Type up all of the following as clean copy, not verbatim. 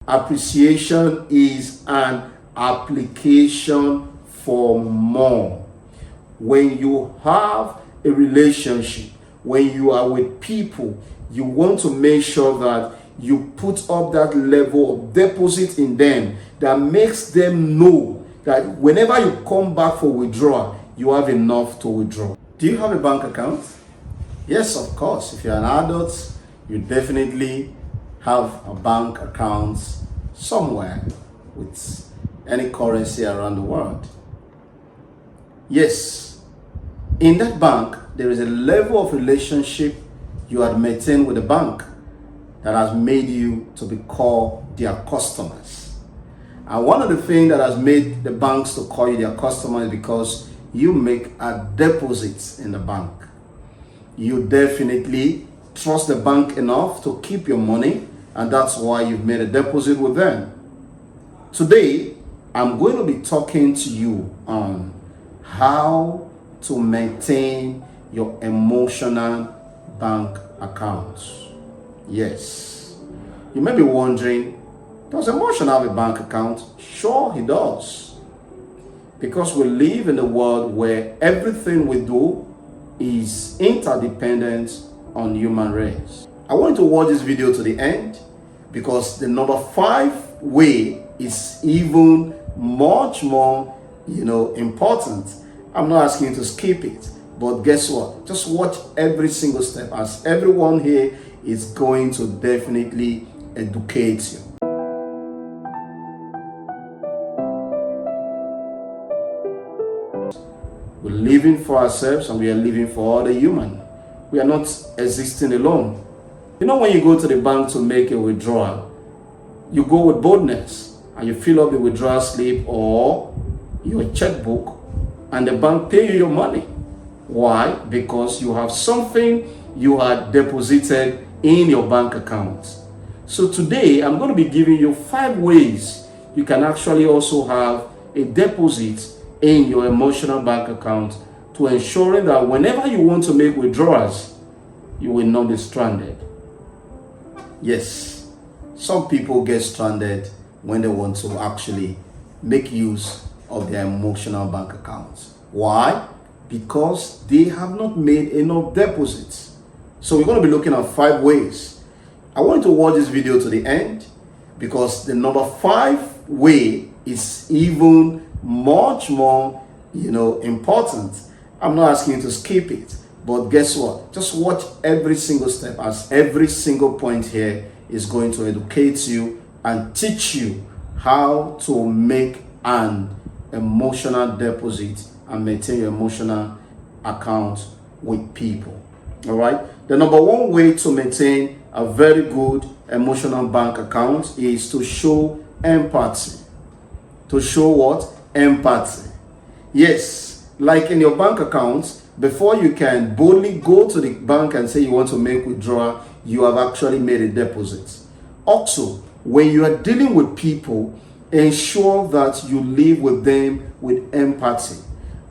Appreciation is an application for more. When you have a relationship, when you are with people, you want to make sure that you put up that level of deposit in them that makes them know that whenever you come back for withdrawal, you have enough to withdraw. Do you have a bank account? Yes, of course. If you're an adult, you definitely have a bank account somewhere with any currency around the world. Yes, in that bank, there is a level of relationship you have maintained with the bank that has made you to be called their customers. And one of the things that has made the banks to call you their customers is because you make a deposit in the bank. You definitely trust the bank enough to keep your money, and that's why you've made a deposit with them. Today, I'm going to be talking to you on how to maintain your emotional bank accounts. Yes. You may be wondering, does Emotion have a bank account? Sure, he does. Because we live in a world where everything we do is interdependent on human race. I want you to watch this video to the end because the number 5 way is even much more, important. I'm not asking you to skip it, but guess what? Just watch every single step, as everyone here is going to definitely educate you. We're living for ourselves and we are living for other humans. We are not existing alone. When you go to the bank to make a withdrawal, you go with boldness and you fill up the withdrawal slip or your checkbook, and the bank pay you your money. Why? Because you have something you had deposited in your bank account. So today I'm going to be giving you 5 ways you can actually also have a deposit in your emotional bank account to ensuring that whenever you want to make withdrawals, you will not be stranded. Yes, some people get stranded when they want to actually make use of their emotional bank accounts. Why? Because they have not made enough deposits. So we're going to be looking at 5 ways. I want you to watch this video to the end because the number 5 way is even much more, important. I'm not asking you to skip it, but guess what? Just watch every single step, as every single point here is going to educate you and teach you how to make an emotional deposit and maintain your emotional account with people. All right. The number 1 way to maintain a very good emotional bank account is to show empathy. To show what? Empathy. Yes, like in your bank account, before you can boldly go to the bank and say you want to make withdrawal, you have actually made a deposit. Also, when you are dealing with people, ensure that you live with them with empathy.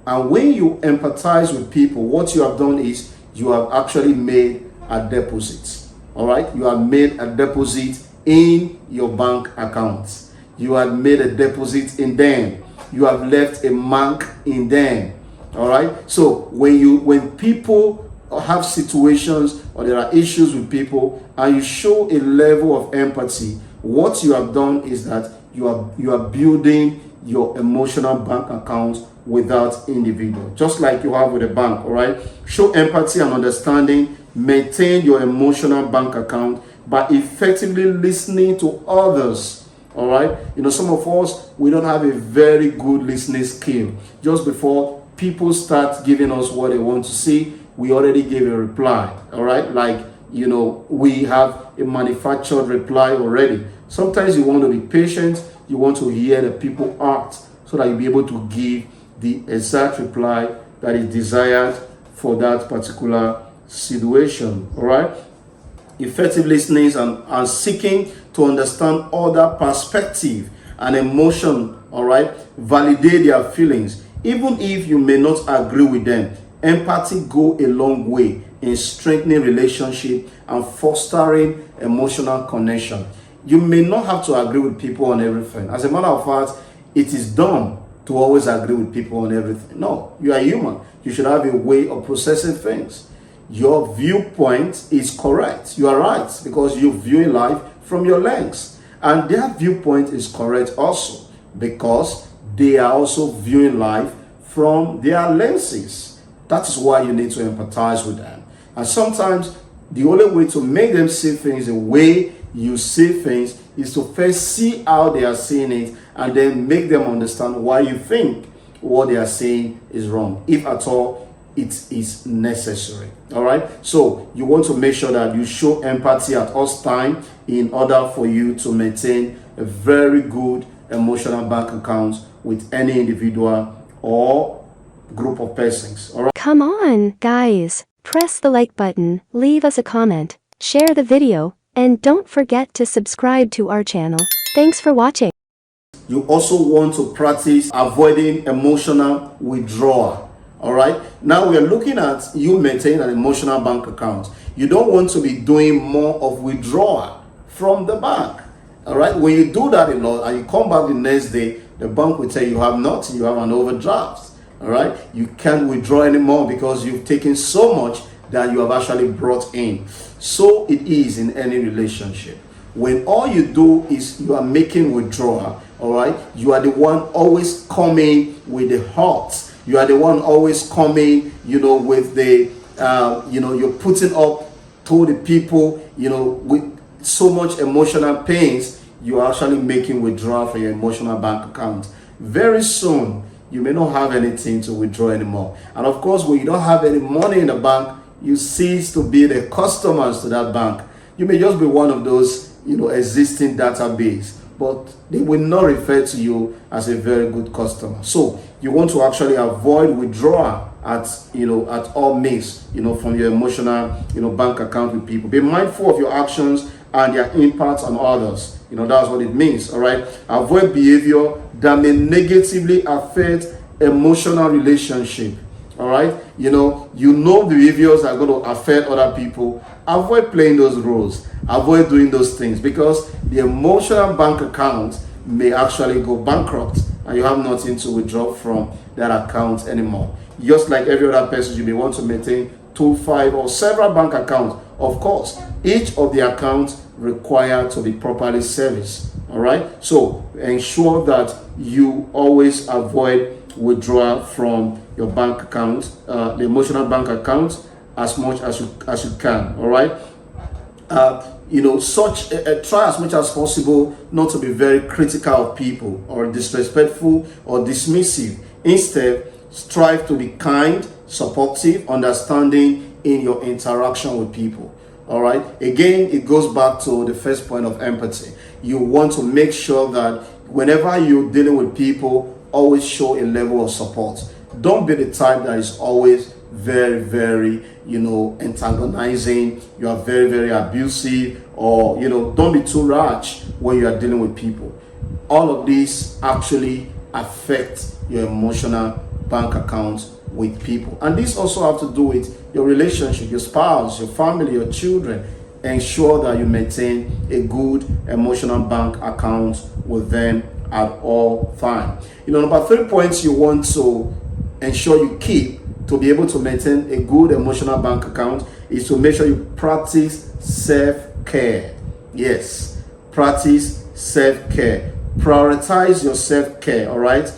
And when you empathize with people, what you have done is you have actually made a deposit. All right, you have made a deposit in your bank account. You have made a deposit in them. You have left a mark in them. All right. So when people have situations or there are issues with people and you show a level of empathy, what you have done is that you are building your emotional bank account without individual, just like you have with a bank. All right. Show empathy and understanding. Maintain your emotional bank account by effectively listening to others. All right. Some of us, we don't have a very good listening skill. Just before people start giving us what they want to see, we already gave a reply. All right. Like, we have a manufactured reply already. Sometimes you want to be patient. You want to hear the people out so that you'll be able to give the exact reply that is desired for that particular situation. All right. Effective listening and seeking to understand other perspective and emotion. All right. Validate their feelings. Even if you may not agree with them, empathy go a long way in strengthening relationship and fostering emotional connection. You may not have to agree with people on everything. As a matter of fact, it is dumb to always agree with people on everything. No, you are human. You should have a way of processing things. Your viewpoint is correct. You are right, because you view life from your lens. And their viewpoint is correct also, because they are also viewing life from their lenses. That is why you need to empathize with them. And sometimes the only way to make them see things the way you see things is to first see how they are seeing it, and then make them understand why you think what they are saying is wrong, if at all it is necessary. All right, so you want to make sure that you show empathy at all time in order for you to maintain a very good emotional bank account with any individual or group of persons. All right, come on, guys, press the like button, leave us a comment, share the video, and don't forget to subscribe to our channel. Thanks for watching. you also want to practice avoiding emotional withdrawal. All right, now we are looking at you maintaining an emotional bank account. You don't want to be doing more of withdrawal from the bank. All right, when you do that a lot and you come back the next day, the bank will tell you have nothing, you have an overdraft. All right, you can't withdraw anymore because you've taken so much that you have actually brought in. So it is in any relationship. When all you do is you are making withdrawal, all right, you are the one always coming with the heart. You are the one always coming, with the, you're putting up to the people, with so much emotional pains, you are actually making withdrawal from your emotional bank account. Very soon, you may not have anything to withdraw anymore. And of course, when you don't have any money in the bank, you cease to be the customers to that bank. You may just be one of those, existing database, but they will not refer to you as a very good customer. So you want to actually avoid withdrawal at all means, from your emotional, bank account with people. Be mindful of your actions and their impact on others. That's what it means. All right. Avoid behavior that may negatively affect emotional relationship. All right. The behaviors that are going to affect other people. Avoid playing those roles. Avoid doing those things, because the emotional bank account may actually go bankrupt and you have nothing to withdraw from that account anymore. Just like every other person, you may want to maintain 2, 5, or several bank accounts. Of course, each of the accounts require to be properly serviced. All right. So ensure that you always avoid withdrawal from your bank account, the emotional bank account, as much as you can. All right. Try as much as possible not to be very critical of people or disrespectful or dismissive. Instead, strive to be kind, supportive, understanding in your interaction with people. All right. Again, it goes back to the first point of empathy. You want to make sure that whenever you're dealing with people, always show a level of support. Don't be the type that is always very, very, antagonizing. You are very, very abusive, or, don't be too rash when you are dealing with people. All of these actually affect your emotional bank account with people. And this also have to do with your relationship, your spouse, your family, your children. Ensure that you maintain a good emotional bank account with them at all time. Number 3 points you want to ensure you keep to be able to maintain a good emotional bank account is to make sure you practice self-care. Yes, practice self-care. Prioritize your self-care. All right.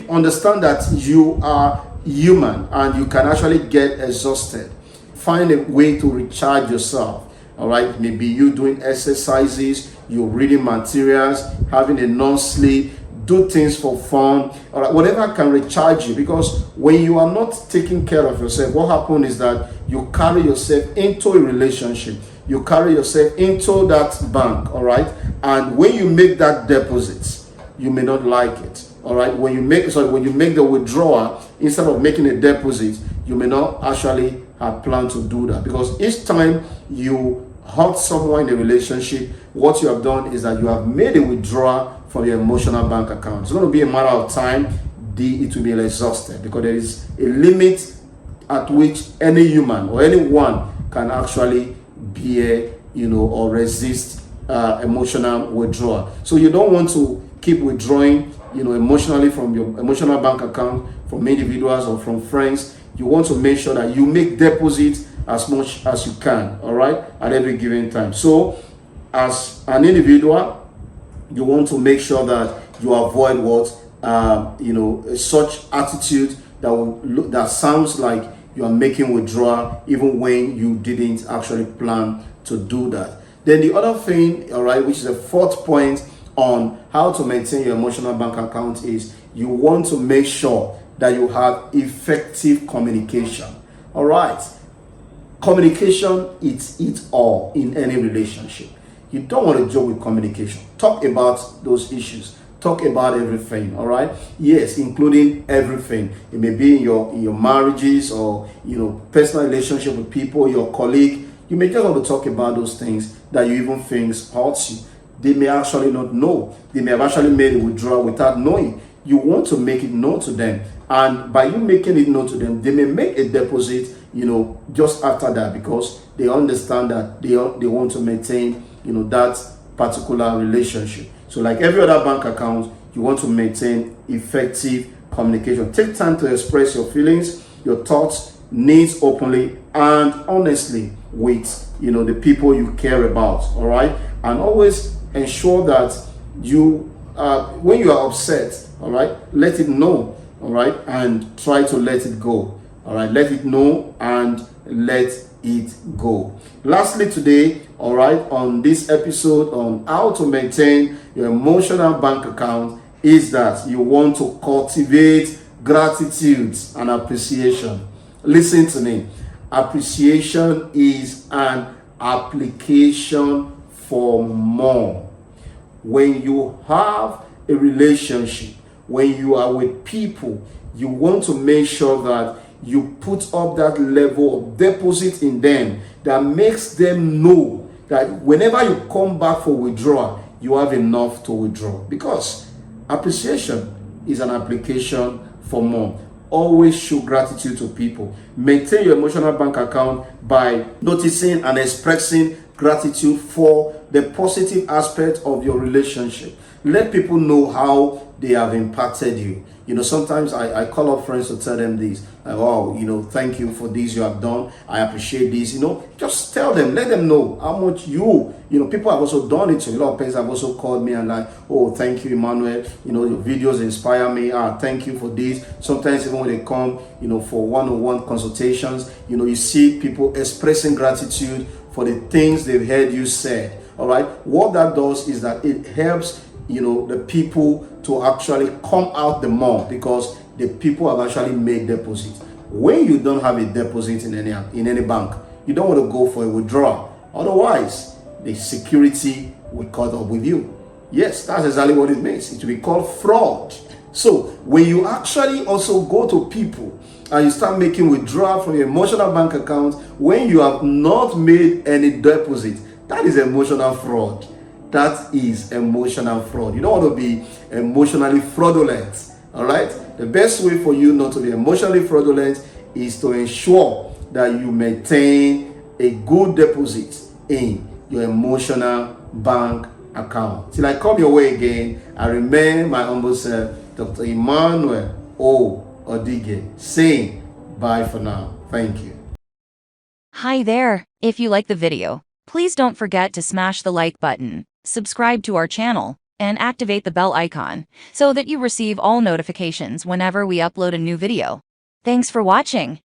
Understand that you are human and you can actually get exhausted. Find a way to recharge yourself. All right. Maybe you doing exercises, you're reading materials, having enough sleep, do things for fun, all right, whatever can recharge you. Because when you are not taking care of yourself, what happens is that you carry yourself into a relationship, you carry yourself into that bank, all right, and when you make that deposit, you may not like it. All right, when you make the withdrawal, instead of making a deposit, you may not actually have planned to do that, because each time you hurt someone in a relationship, what you have done is that you have made a withdrawal from your emotional bank account. It's going to be a matter of time. It will be exhausted, because there is a limit at which any human or anyone can actually bear, or resist emotional withdrawal. So you don't want to keep withdrawing, emotionally from your emotional bank account, from individuals or from friends. You want to make sure that you make deposits as much as you can, all right, at every given time. So as an individual, you want to make sure that you avoid such attitude that sounds like you are making withdrawal even when you didn't actually plan to do that. Then the other thing, all right, which is the fourth point on how to maintain your emotional bank account, is you want to make sure that you have effective communication. All right, communication is it all in any relationship. You don't want to joke with communication. Talk about those issues. Talk about everything. All right. Yes, including everything. It may be in your marriages, or personal relationship with people, your colleague. You may just want to talk about those things that you even think hurts you. They may actually not know. They may have actually made a withdrawal without knowing. You want to make it known to them, and by you making it known to them, they may make a deposit, just after that, because they understand that they want to maintain, that particular relationship. So like every other bank account, you want to maintain effective communication. Take time to express your feelings, your thoughts, needs openly and honestly with the people you care about. All right, and always ensure that you when you are upset, all right, let it know, all right, and try to let it go. All right, let it know and let it go. Lastly today, all right, on this episode on how to maintain your emotional bank account, is that you want to cultivate gratitude and appreciation. Listen to me. Appreciation is an application for more. When you have a relationship, when you are with people, you want to make sure that you put up that level of deposit in them that makes them know that whenever you come back for withdrawal, you have enough to withdraw. Because appreciation is an application for more. Always show gratitude to people. Maintain your emotional bank account by noticing and expressing gratitude for the positive aspect of your relationship. Let people know how they have impacted you. Sometimes I call up friends to tell them this. Like, oh, thank you for this you have done. I appreciate this. Just tell them, let them know how much people have also done it to you. A lot of parents have also called me and like, oh, thank you, Emmanuel. Your videos inspire me. Thank you for this. Sometimes even when they come, for one-on-one consultations, you see people expressing gratitude for the things they've heard you say. All right. What that does is that it helps the people to actually come out the more, because the people have actually made deposits. When you don't have a deposit in any bank, you don't want to go for a withdrawal. Otherwise, the security will cut up with you. Yes, that's exactly what it means. It will be called fraud. So when you actually also go to people and you start making withdrawal from your emotional bank account when you have not made any deposit, that is emotional fraud. That is emotional fraud. You don't want to be emotionally fraudulent. All right. The best way for you not to be emotionally fraudulent is to ensure that you maintain a good deposit in your emotional bank account. Till I come your way again, I remain my humble self, Dr. Emmanuel O. Odige, saying bye for now. Thank you. Hi there. If you like the video, please don't forget to smash the like button, subscribe to our channel, and activate the bell icon so that you receive all notifications whenever we upload a new video. Thanks for watching.